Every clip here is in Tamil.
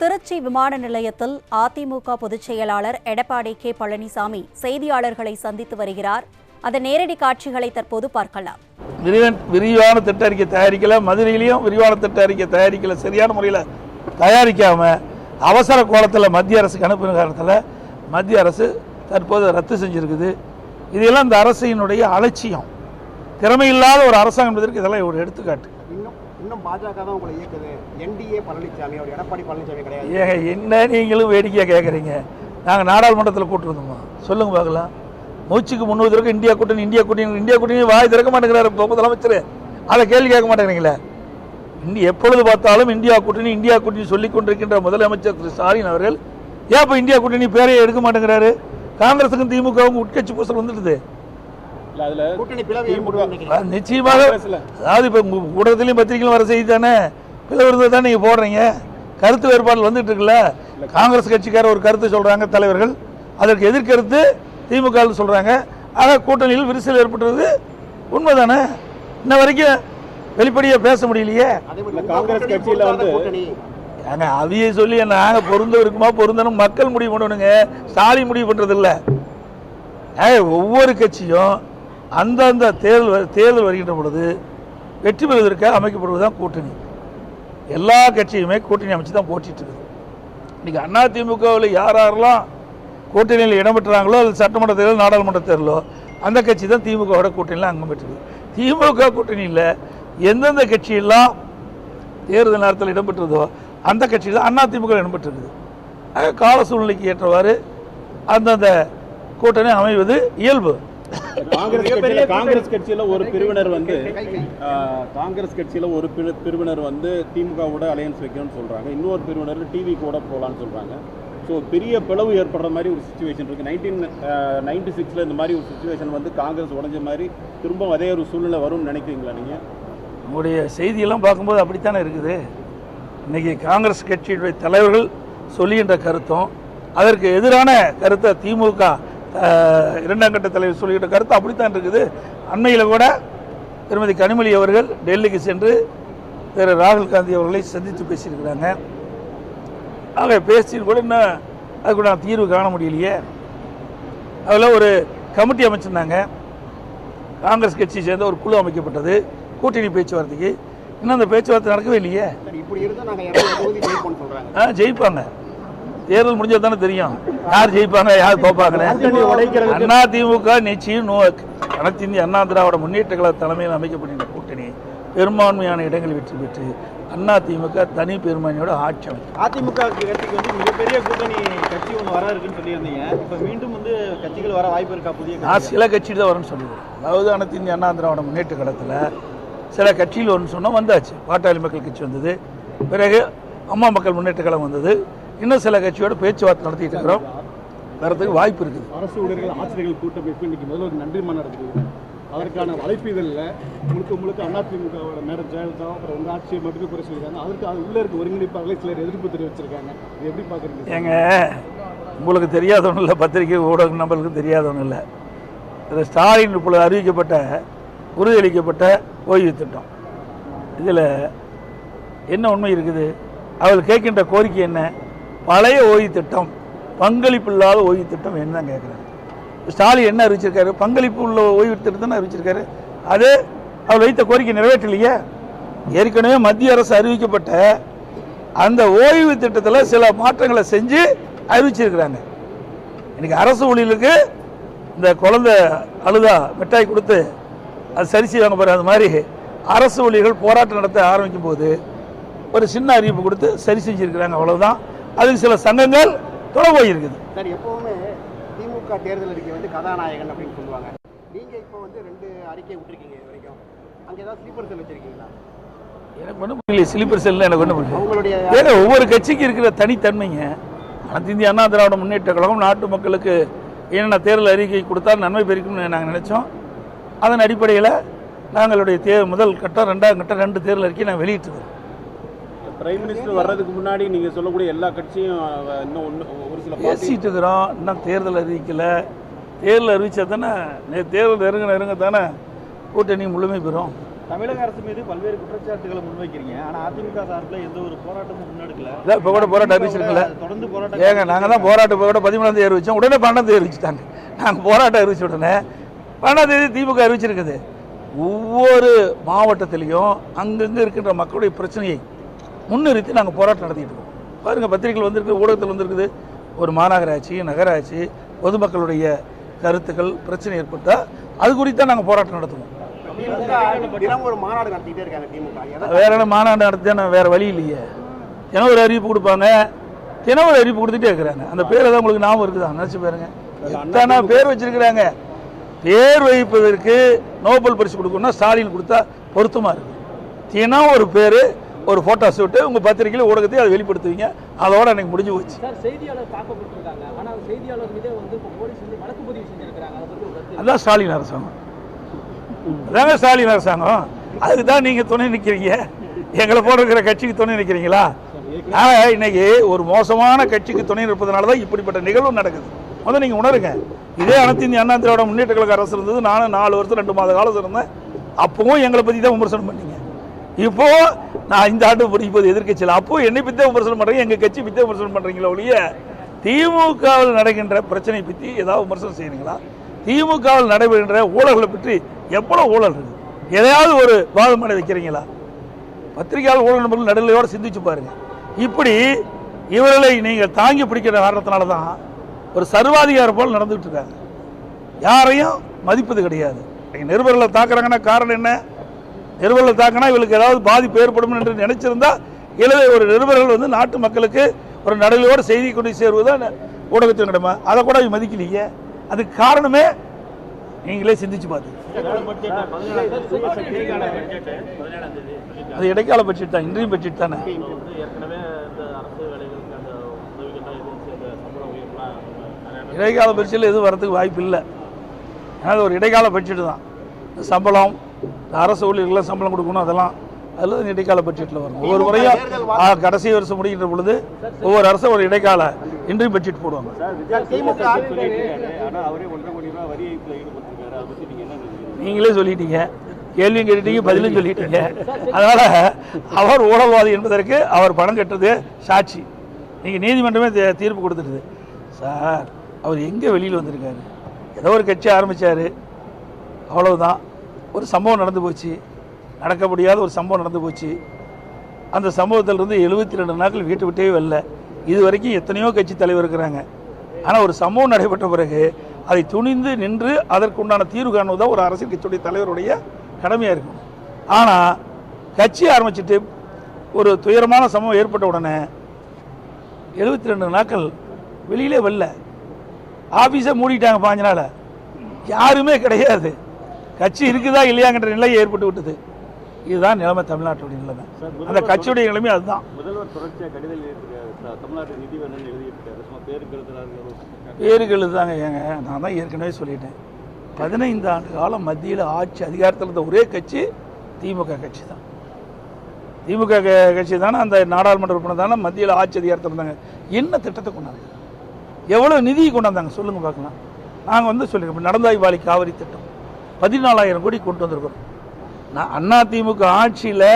திருச்சி விமான நிலையத்தில் அதிமுக பொதுச் செயலாளர் எடப்பாடி கே பழனிசாமி செய்தியாளர்களை சந்தித்து வருகிறார். அதன் நேரடி காட்சிகளை தற்போது பார்க்கலாம். விரிவான திட்ட அறிக்கை தயாரிக்கல, மதுரையிலையும் விரிவான திட்ட அறிக்கை தயாரிக்கல, சரியான முறையில் தயாரிக்காம அவசர கோலத்தில் மத்திய அரசுக்கு அனுப்பின காரணத்தில் மத்திய அரசு தற்போது ரத்து செஞ்சிருக்குது. இதெல்லாம் இந்த அரசினுடைய அலட்சியம், திறமையில்லாத ஒரு அரசாங்கம் என்பதற்கு இதெல்லாம் ஒரு எடுத்துக்காட்டு. இன்னும் பாஜக தான் உங்களை இயக்குது, என்டிஏ பழனிசாமி, அவர் எடப்பாடி பழனிசாமி கிடையாது. ஏங்க என்ன நீங்களும் வேடிக்கையாக கேட்குறீங்க? நாங்கள் நாடாளுமன்றத்தில் கூட்டிருந்தோமா? சொல்லுங்க பார்க்கலாம். மூச்சுக்கு 300 தடவை இந்தியா கூட்டணி வாய் திறக்க மாட்டேங்கிறாரு முதலமைச்சர். அதை கேள்வி கேட்க மாட்டேங்கிறீங்களே. எப்பொழுது பார்த்தாலும் இந்தியா கூட்டணி சொல்லிக் கொண்டிருக்கின்ற முதலமைச்சர் திரு ஸ்டாலின் அவர்கள் ஏன் இப்போ இந்தியா கூட்டணி பேரையே எடுக்க மாட்டேங்கிறாரு? காங்கிரஸுக்கும் திமுகவும் உட்கட்சி பூசல் வந்துடுது. நிச்சயமாக அதாவது இப்போ ஊடகத்திலையும் பத்திரிகையிலும் வர செய்தி தானே, பிளவுறது தான் நீங்கள் போடுறீங்க. கருத்து வேறுபாடு வந்துட்டு இருக்குல்ல. காங்கிரஸ் கட்சிக்கார ஒரு கருத்து சொல்றாங்க தலைவர்கள், அதற்கு எதிர்கருத்து திமுக சொல்றாங்க. ஆக கூட்டணியில் விரிசல் ஏற்பட்டுறது உண்மைதானே? இன்ன வரைக்கும் வெளிப்படையாக பேச முடியலையே. காங்கிரஸ் கட்சியில் வந்து அதையே சொல்லி நாங்க பொருந்த இருக்குமா பொருந்தணும் மக்கள் முடிவு பண்ணணுங்க. ஸ்டாலின் முடிவு பண்றது இல்லை. ஒவ்வொரு கட்சியும் அந்தந்த தேர்தல் வருகின்ற பொழுது வெற்றி பெறுவதற்காக அமைக்கப்படுவதுதான் கூட்டணி. எல்லா கட்சியுமே கூட்டணி அமைச்சு தான் போட்டிட்டு இருக்குது. இன்னைக்கு அதிமுகவில் யாரெல்லாம் கூட்டணியில் இடம்பெற்றாங்களோ, அது சட்டமன்ற தேர்தல் நாடாளுமன்ற தேர்தலோ, அந்த கட்சி தான் திமுகவோட கூட்டணியில் அங்கம் பெற்றது. திமுக கூட்டணியில் எந்தெந்த கட்சியெல்லாம் தேர்தல் நேரத்தில் இடம்பெற்றதோ அந்த கட்சியில் அதிமுக இடம்பெற்றிருக்குது. கால சூழ்நிலைக்கு ஏற்றவாறு அந்தந்த கூட்டணி அமைவது இயல்பு. காங்கிரஸ் கட்சியில ஒரு பிரிவினர் வந்து திமுகவோட அலையன்ஸ் வைக்கணும்னு சொல்றாங்க. இன்னொரு பிரிவினர் டிவி கூட போகலான்னு சொல்றாங்க. ஸோ பெரிய பிளவு ஏற்படுற மாதிரி ஒரு சுச்சுவேஷன் இருக்கு. 1996 இந்த மாதிரி ஒரு சுச்சுவேஷன் வந்து காங்கிரஸ் உடைஞ்ச மாதிரி திரும்ப அதே ஒரு சூழ்நிலை வரும்னு நினைக்கிறீங்களா நீங்க? உங்களுடைய செய்தியெல்லாம் பார்க்கும்போது அப்படித்தானே இருக்குது. இன்னைக்கு காங்கிரஸ் கட்சியுடைய தலைவர்கள் சொல்லுகின்ற கருத்தும் அதற்கு எதிரான கருத்தை திமுக இரண்டாம் கட்ட தலைவர் சொல்லுகின்ற கருத்து அப்படித்தான் இருக்குது. அண்மையில் கூட திருமதி கனிமொழி அவர்கள் டெல்லிக்கு சென்று திரு ராகுல் காந்தி அவர்களை சந்தித்து பேசியிருக்கிறாங்க. ஆக பேசி கூட இன்னும் அதுக்கு நான் தீர்வு காண முடியலையே. அதில் ஒரு கமிட்டி அமைச்சிருந்தாங்க. காங்கிரஸ் கட்சியை சேர்ந்த ஒரு குழு அமைக்கப்பட்டது கூட்டணி பேச்சுவார்த்தைக்கு. இன்னும் அந்த பேச்சுவார்த்தை நடக்கவே இல்லையே. ஜெயிப்பாங்க. தேர்தல் முடிஞ்சது தானே தெரியும் யார் ஜெயிப்பாங்க யார் தோப்பாங்கன்னு. அதிமுக நிச்சயம் அனைத்து இந்திய அண்ணா திராவிட முன்னேற்ற கழக தலைமையில் அமைக்கப்படுகின்ற கூட்டணி பெரும்பான்மையான இடங்களில் வெற்றி பெற்று அதிமுக தனி பெரும்பான்மையோட ஆட்சி அமைக்கும். அதிமுக கட்சிக்கு வந்து மிகப்பெரிய கூட்டணி கட்சி ஒன்று வர இருக்குன்னு சொல்லியிருந்தீங்க. இப்போ மீண்டும் வந்து கட்சிகள் வர வாய்ப்பு இருக்கா? புதிய நான் சில கட்சியில் தான் வரும்னு சொல்லுவேன். அதாவது அனைத்து இந்திய அண்ணா திராவிட முன்னேற்ற கழகத்தில் சில கட்சியில் வரும்னு சொன்னால் வந்தாச்சு. பாட்டாளி மக்கள் கட்சி வந்தது, பிறகு அம்மா மக்கள் முன்னேற்ற கழகம் வந்தது. இன்னும் சில கட்சியோட பேச்சுவார்த்தை நடத்திட்டு இருக்கிறோம். வரதுக்கு வாய்ப்பு இருக்குது. அரசு ஊழியர்கள் ஆசிரியர்கள் கூட்டமைப்பு இன்னைக்கு முதல்ல ஒரு நன்றி மாநாடு நடக்குது. அதற்கான அழைப்பீதழில் முழுக்க அதிமுகவோட மேடம் ஜெயலலிதா அப்புறம் உங்கள் ஆட்சியை மட்டுமே குறை சொல்லியிருக்காங்க. அதற்கு அது உள்ளே இருக்க ஒருங்கிணைப்பாளர்களை சிலர் எதிர்ப்பு தெரிவிச்சிருக்காங்க. இது எப்படி பார்க்குறீங்க? ஏங்க உங்களுக்கு தெரியாதவனும் இல்லை, பத்திரிகை ஊடக நம்பர்களுக்கும் தெரியாதவனும் இல்லை. இதில் ஸ்டாலின் இப்பொழுது அறிவிக்கப்பட்ட உறுதியளிக்கப்பட்ட ஓய்வு திட்டம், இதில் என்ன உண்மை இருக்குது? அவர்கள் கேட்கின்ற கோரிக்கை என்ன? பழைய ஓய்வு திட்டம், பங்களிப்பு இல்லாத ஓய்வு திட்டம் என்ன கேட்குறாங்க. ஸ்டாலின் என்ன அறிவிச்சிருக்காரு? பங்களிப்பு உள்ள ஓய்வு திட்டம் தான் அறிவிச்சிருக்காரு. அது அவர் வைத்த கோரிக்கை நிறைவேற்றலையே. ஏற்கனவே மத்திய அரசு அறிவிக்கப்பட்ட அந்த ஓய்வு திட்டத்தில் சில மாற்றங்களை செஞ்சு அறிவிச்சிருக்கிறாங்க. இன்னைக்கு அரசு ஊழியர்களுக்கு இந்த குழந்தை அழுதா மிட்டாய் கொடுத்து அது சரி செய்வாங்க பாரு, அது மாதிரி அரசு ஊழியர்கள் போராட்டம் நடத்த ஆரம்பிக்கும் போது ஒரு சின்ன அறிவிப்பு கொடுத்து சரி செஞ்சிருக்கிறாங்க, அவ்வளவுதான். அதுக்கு சில சங்கங்கள் தொலை போயிருக்குது. சார், எப்பவுமே திமுக தேர்தல் அறிக்கை வந்து கதாநாயகன் அப்படின்னு சொல்லுவாங்க. நீங்க இப்போ வந்து 2 அறிக்கை விட்டுருக்கீங்க இது வரைக்கும். அங்கே ஏதாவது ஸ்லீப்பர் செல் வச்சிருக்கீங்களா? எனக்கு ஒன்றும் புரியல. ஸ்லீப்பர் செல் எனக்கு ஒன்றும் புரியல. ஒவ்வொரு கட்சிக்கு இருக்கிற தனித்தன்மைங்க. அனைத்து இந்திய அண்ணா திராவிட முன்னேற்ற கழகம் நாட்டு மக்களுக்கு என்னென்ன தேர்தல் அறிக்கை கொடுத்தால் நன்மை பெருக்கும்னு நாங்கள் நினைச்சோம். அதன் அடிப்படையில் நாங்களுடைய முதல் கட்டம் 2ஆம் கட்டம் 2 தேர்தல் அறிக்கை நாங்கள் வெளியிட்டிருக்கோம். பிரைம் மினிஸ்டர் வர்றதுக்கு முன்னாடி நீங்கள் சொல்லக்கூடிய எல்லா கட்சியும் இன்னும் ஒரு சில பேசிட்டு இருக்கிறோம். இன்னும் தேர்தல் அறிவிக்கல. தேர்தல் அறிவிச்சா தானே தேர்தல் நெருங்க தானே கூட்டணி முழுமை பெறும். தமிழக அரசு மீது பல்வேறு குற்றச்சாட்டுகளை முன்வைக்கிறீங்க. ஆனால் அதிமுக சார்பில் எந்த ஒரு போராட்டமும் முன்னெடுக்கல. இப்போ கூட போராட்டம் அறிவிச்சிருக்கல. தொடர்ந்து போராட்டம் ஏங்க நாங்கள் தான் போராட்டம் கூட 17ஆம் தேதி அறிவிச்சோம். உடனே 12ஆம் தேதி அறிவிச்சிட்டாங்க. நாங்கள் போராட்டம் அறிவிச்ச உடனே 12ஆம் தேதி திமுக அறிவிச்சிருக்குது. ஒவ்வொரு மாவட்டத்திலையும் அங்கங்கே இருக்கின்ற மக்களுடைய பிரச்சனையை முன்னிறுத்தி நாங்கள் போராட்டம் நடத்திட்டு இருக்கோம். பாருங்கள், பத்திரிகைகள் வந்திருக்கு, ஊடகத்தில் வந்திருக்குது. ஒரு மாநகராட்சி, நகராட்சி, பொதுமக்களுடைய கருத்துக்கள் பிரச்சனை ஏற்பட்டால் அது குறித்து தான் நாங்கள் போராட்டம் நடத்துவோம். ஒரு மாநாடு நடத்திட்டே இருக்காங்க திமுக. வேற என்ன மாநாடு நடத்தி வேற வழி இல்லையே. தினம் ஒரு அறிவிப்பு கொடுப்பாங்க, தினம் ஒரு அறிவிப்பு கொடுத்துட்டே இருக்கிறாங்க. அந்த பேர் தான் உங்களுக்கு ஞாபகம் இருக்குதா? நினைச்சு பாருங்க, எத்தனை பேர் வச்சிருக்கிறாங்க. பேர் வைப்பதற்கு நோபல் பரிசு கொடுக்கணும்னா ஸ்டாலின் கொடுத்தா பொருத்தமா இருக்கு. தினம் ஒரு பேர், ஒரு போட்டோ ஷூட்டு உங்க பத்திரிகையில் ஊடகத்தையும் அதை வெளிப்படுத்துவீங்க. அதோட எனக்கு முடிஞ்சு போச்சு. செய்தியாளர் தாக்கப்பட்டிருக்காங்க. ஆனால் செய்தியாளர் மீதே போலீஸ் வழக்கு பதிவு செஞ்சிருக்காங்க. அதான் ஸ்டாலின் அரசாங்கம். அதாங்க ஸ்டாலின் அரசாங்கம். அதுக்கு தான் நீங்க துணை நிற்கிறீங்க. எங்களை போல இருக்கிற கட்சிக்கு துணை நிற்கிறீங்களா? இன்னைக்கு ஒரு மோசமான கட்சிக்கு துணை நிற்பதனால தான் இப்படிப்பட்ட நிகழ்வு நடக்குது. முதல்ல நீங்க உணருங்க. இதே அனைத்து இந்திய அண்ணா திராவிட முன்னேற்ற கழக அரசு இருந்தது. நானும் 4 வருஷம் 2 மாத காலம் இருந்தேன். அப்பவும் எங்களை பத்தி தான் விமர்சனம் பண்ணீங்க. இப்போ நான் இந்த ஆண்டு இப்போது எதிர்க்கட்சியில் அப்போ என்னை பற்றி விமர்சனம் பண்றீங்க, எங்க கட்சி பற்றி விமர்சனம் பண்றீங்களா ஒழிய திமுகவில் நடக்கின்ற பிரச்சனை பற்றி ஏதாவது விமர்சனம் செய்யறீங்களா? திமுகவில் நடைபெறுகின்ற ஊழல்களை பற்றி எவ்வளவு ஊழல் இருக்கு, எதையாவது ஒரு வாதம் பண்ண வைக்கிறீங்களா? பத்திரிகையாளர் ஊழல் நபர்கள் நடுநிலையோடு சிந்திச்சு பாருங்க. இப்படி இவர்களை நீங்கள் தாங்கி பிடிக்கிற காரணத்தினால தான் ஒரு சர்வாதிகார போல் நடந்துகிட்டு இருக்காங்க. யாரையும் மதிப்பது கிடையாது. நிருபர்களை தாக்குறாங்கன்னா காரணம் என்ன? நிருபர்களை தாக்கினா இவளுக்கு ஏதாவது பாதிப்பு ஏற்படும் என்று நினைச்சிருந்தா ஒரு நிருபர்கள் நாட்டு மக்களுக்கு ஒரு நடுநிலையோடு செய்தி கொண்டு சேருவதுதான் ஊடகத்தின் கடமை. அதை கூட மதிக்கலையே. அதுக்கு காரணமே நீங்களே சிந்திச்சு பார்த்து. அது இடைக்கால பட்ஜெட் தான், இன்றைய பட்ஜெட் தானே. இடைக்கால பட்ஜெட்டில் எதுவும் வரதுக்கு வாய்ப்பு இல்லை. ஏன்னா ஒரு இடைக்கால பட்ஜெட் தான். சம்பளம், அரசு ஊழியர்கள்லாம் சம்பளம் கொடுக்கணும், அதெல்லாம் அதில் இடைக்கால பட்ஜெட்டில் வரும். ஒவ்வொரு முறையும் கடைசி வருஷம் முடிகின்ற பொழுது ஒவ்வொரு அரசும் ஒரு இடைக்கால இன்றைய பட்ஜெட் போடுவாங்க. நீங்களே சொல்லிட்டீங்க, கேள்வியும் கேட்டுட்டீங்க, பதிலும் சொல்லிட்டீங்க. அதனால அவர் ஊழல்வாதி என்பதற்கு அவர் பணம் கட்டுறது சாட்சி. நீங்கள் நீதிமன்றமே தீர்ப்பு கொடுத்துருது. சார், அவர் எங்கே வெளியில் வந்திருக்காரு? ஏதோ ஒரு கட்சி ஆரம்பித்தார், அவ்வளவுதான். ஒரு சம்பவம் நடந்து போச்சு, நடக்க முடியாத ஒரு சம்பவம் நடந்து போச்சு. அந்த சம்பவத்திலிருந்து 72 நாட்கள் வீட்டை விட்டே வரல. இது வரைக்கும் எத்தனையோ கட்சி தலைவர் இருக்கிறாங்க. ஆனால் ஒரு சம்பவம் நடைபெற்ற பிறகு அதை துணிந்து நின்று அதற்குண்டான தீர்வு காணுவதுதான் ஒரு அரசியல் கட்சியுடைய தலைவருடைய கடமையாக இருக்கும். ஆனால் கட்சி ஆரம்பிச்சுட்டு ஒரு துயரமான சம்பவம் ஏற்பட்ட உடனே 72 நாட்கள் வெளியிலே வரல. ஆஃபீஸை மூடிட்டாங்க 5 நாள். யாருமே கிடையாது. கட்சி இருக்குதா இல்லையாங்கிற நிலை ஏற்பட்டு விட்டது. இதுதான் நிலைமை, தமிழ்நாட்டுடைய நிலைமை. அந்த கட்சியுடைய நிலைமை அதுதான். முதல்வர் தொடர்ச்சியாக கடிதம் தமிழ்நாட்டு நிதி வேணும்னு எழுதியிருக்காரு. பேருக்கு எழுதுதாங்க. ஏங்க, நான் தான் ஏற்கனவே சொல்லிட்டேன், 15 ஆண்டு காலம் மத்தியில் ஆட்சி அதிகாரத்தில் இருந்த ஒரே கட்சி திமுக கட்சி தான். திமுக கட்சி தானே அந்த நாடாளுமன்ற உறுப்பினர் தானே மத்தியில் ஆட்சி அதிகாரத்தில் இருந்தாங்க. என்ன திட்டத்தை கொண்டாங்க, எவ்வளோ நிதி கொண்டாந்தாங்க சொல்லுங்க பார்க்கலாம். நாங்கள் சொல்லியிருக்கோம், நடந்தாய் வாலி காவிரி திட்டம் 14,000 கோடி கொண்டு வந்திருக்கிறோம். அண்ணா திமுக ஆட்சியில்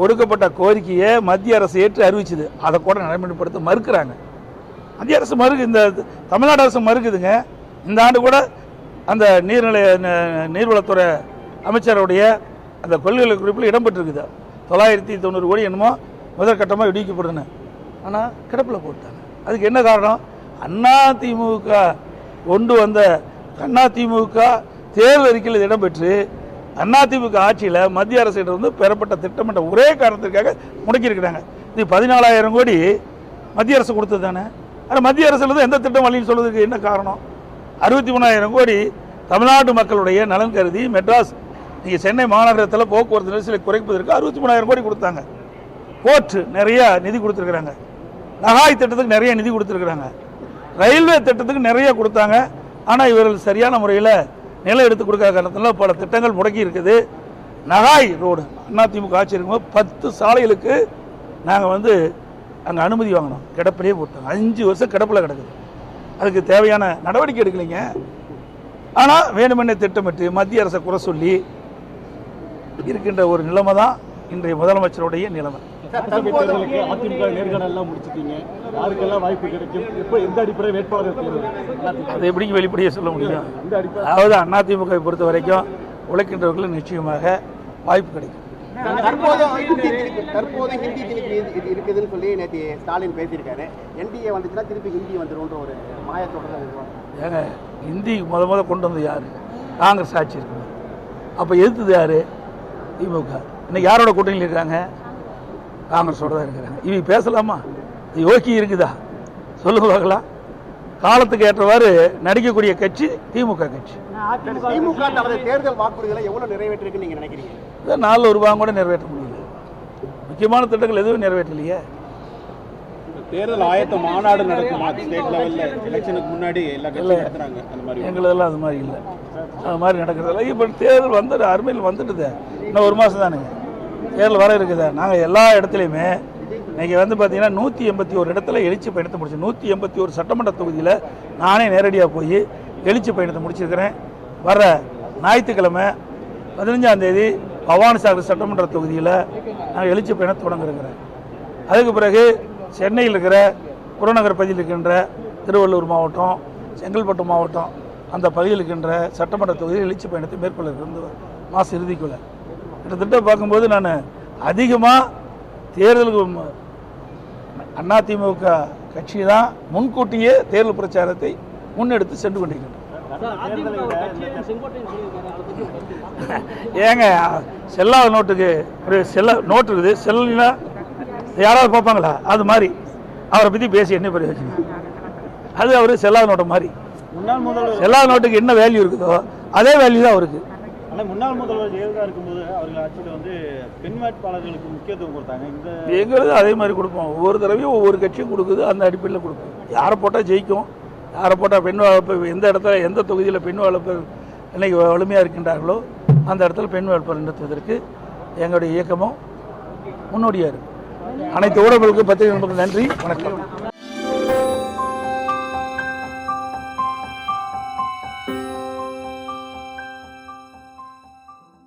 ஒடுக்கப்பட்ட கோரிக்கையை மத்திய அரசு ஏற்று அறிவிச்சுது. அதை கூட நடைமுறைப்படுத்த மறுக்கிறாங்க. மத்திய அரசு இந்த தமிழ்நாடு அரசு மறுக்குதுங்க. இந்த ஆண்டு கூட அந்த நீர்வளத்துறை அமைச்சருடைய அந்த கொள்கைகள் குறிப்பில் இடம்பெற்றிருக்குது. 990 கோடி என்னமோ முதற்கட்டமாக விடுவிக்கப்படுதுன்னு. ஆனால் கிடப்பில் போட்டாங்க. அதுக்கு என்ன காரணம்? அண்ணா திமுக கொண்டு வந்த அதிமுக தேர்தல் அறிக்கையில் இடம்பெற்று அதிமுக ஆட்சியில் மத்திய அரசிடம் பெறப்பட்ட திட்டமிட்ட ஒரே காரணத்திற்காக முடக்கியிருக்கிறாங்க. இது 14,000 கோடி மத்திய அரசு கொடுத்தது தானே. ஆனால் மத்திய அரசு எந்த திட்டம் வழின்னு சொல்வதற்கு என்ன காரணம்? 63,000 கோடி தமிழ்நாட்டு மக்களுடைய நலன் கருதி மெட்ராஸ் நீங்கள் சென்னை மாநகரத்தில் போக்குவரத்து நெரிசலை குறைப்பதற்கு 63,000 கோடி கொடுத்தாங்க. போர்ட் நிறைய நிதி கொடுத்துருக்குறாங்க. நகாய் திட்டத்துக்கு நிறைய நிதி கொடுத்துருக்குறாங்க. ரயில்வே திட்டத்துக்கு நிறைய கொடுத்தாங்க. ஆனால் இவர்கள் சரியான முறையில் நிலம் எடுத்து கொடுக்காத காரணத்தில் பல திட்டங்கள் முடக்கி இருக்குது. நகாய் ரோடு அதிமுக ஆட்சி இருக்கும்போது 10 சாலைகளுக்கு நாங்கள் அங்கே அனுமதி வாங்கினோம். கிடப்பிலே போட்டோம். 5 வருஷம் கிடப்பில் கிடக்குது. அதுக்கு தேவையான நடவடிக்கை எடுக்கலைங்க. ஆனால் வேணுமென்னே திட்டமிட்டு மத்திய அரசை குறை சொல்லி இருக்கின்ற ஒரு நிலைமை தான் இன்றைய முதலமைச்சருடைய நிலைமை. தேர்தலுக்கு அதிமுக நேர்காணல் எல்லாம் முடிச்சிட்டீங்க, யாருக்கெல்லாம் வாய்ப்பு கிடைக்கும், எப்போ எந்த அடிப்படை வேட்பாளர் தேர்வு, அதை எப்படிங்க வெளிப்படையாக சொல்ல முடியும்? இந்த அடிப்படை அதாவது அதிமுகவை பொறுத்த வரைக்கும் உழைக்கின்றவர்களுக்கு நிச்சயமாக வாய்ப்பு கிடைக்கும். தற்போது ஹிந்தி திணிப்பு இது இருக்குதுன்னு சொல்லி நேற்று ஸ்டாலின் பேசியிருக்காரு. என்டிஏ வந்துச்சுன்னா திருப்பி ஹிந்தி வந்துடும்ன்ற ஒரு மாயத்தோட ஏங்க ஹிந்தி முத கொண்டு வந்தது யார்? காங்கிரஸ் ஆட்சி இருக்கு. அப்போ எதிர்த்தது யார்? திமுக. இன்னைக்கு யாரோட கூட்டணியில் இருக்காங்க? காங்கிரஸோட தான் இருக்கிறாங்க. இவங்க பேசலாமா? இது ஓகே இருக்குதா? சொல்லுங்க பார்க்கலாம். காலத்துக்கு ஏற்றவாறு நடிக்கக்கூடிய கட்சி திமுக கட்சி. திமுக தனது தேர்தல் வாக்குறுதிகளை எவ்வளவு நிறைவேற்றிருக்குன்னு நீங்க நினைக்கிறீங்க? இதை 4 ரூபாய் கூட நிறைவேற்ற முடியல. முக்கியமான திட்டங்கள் எதுவும் நிறைவேற்றலையே. தேர்தல் ஆயத்த மாநாடு நடக்குமா ஸ்டேட் லெவல்ல எலெக்ஷனுக்கு முன்னாடி எல்லா கட்சியும் நடத்துறாங்க? அந்த மாதிரி எங்களதெல்லாம் அது மாதிரி இல்லை. அது மாதிரி நடக்கிறதில்ல. இப்போ தேர்தல் வந்து அருமையில் வந்துட்டுது. இன்னும் 1 மாதம் தானுங்க தேர்தல் வர இருக்குதா. நாங்கள் எல்லா இடத்துலையுமே இன்றைக்கி வந்து பார்த்தீங்கன்னா 181 இடத்துல எழுச்சி பயணத்தை முடிச்சோம். 181 சட்டமன்ற தொகுதியில் நானே நேரடியாக போய் எழுச்சி பயணத்தை முடிச்சிருக்கிறேன். வர ஞாயிற்றுக்கிழமை 15ஆம் தேதி பவானிசாகர் சட்டமன்ற தொகுதியில் நான் எழுச்சி பயணம் தொடங்குறேங்கிறேன். அதுக்கு பிறகு சென்னையில் இருக்கிற புறநகர் பகுதியில் இருக்கின்ற திருவள்ளூர் மாவட்டம், செங்கல்பட்டு மாவட்டம், அந்த பகுதியில் இருக்கின்ற சட்டமன்ற தொகுதியில் எழுச்சி பயணத்தை மேற்கொள்ள இருக்கிறது மாத இறுதிக்குள்ள. கிட்டத்தட்ட பார்க்கும்போது நான் அதிகமாக தேர்தலுக்கு அதிமுக கட்சி தான் முன்கூட்டியே தேர்தல் பிரச்சாரத்தை முன்னெடுத்து சென்று கொண்டிருக்கின்றனர். ஏங்க செல்லாத நோட்டுக்கு ஒரு நோட்டு இருக்குது, செல்லினா யாராவது பார்ப்பாங்களா? அது மாதிரி அவரை பற்றி பேசி என்ன பிரயோஜனம்? அது அவர் செல்லாத நோட்டை மாதிரி. முன்னாள் முதல்வர் செல்லாத நோட்டுக்கு என்ன வேல்யூ இருக்குதோ அதே வேல்யூ தான் அவருக்கு. ஆனால் முன்னாள் முதல்வர் ஜெயலலிதா இருக்கும்போது அவர்கள் ஆட்சியில் வந்து பெண் வேட்பாளர்களுக்கு முக்கியத்துவம் கொடுத்தாங்க. இந்த எங்களுக்கு அதே மாதிரி கொடுப்போம். ஒவ்வொரு தடவையும் ஒவ்வொரு கட்சியும் கொடுக்குது, அந்த அடிப்படையில் கொடுப்போம். யாரை போட்டால் ஜெயிக்கும், யாரை போட்டால் பெண் வளர்ப்பு, எந்த இடத்துல எந்த தொகுதியில் பெண் வளர்ப்பு இன்னைக்கு வலிமையாக இருக்கின்றார்களோ அந்த இடத்துல பெண் வேட்பாளர் நிறுத்துவதற்கு எங்களுடைய இயக்கமும் முன்னோடியாக இருக்குது. அனைத்து ஊடகங்களுக்கு பத்திரிகை நண்பர்களுக்கு நன்றி, வணக்கம்.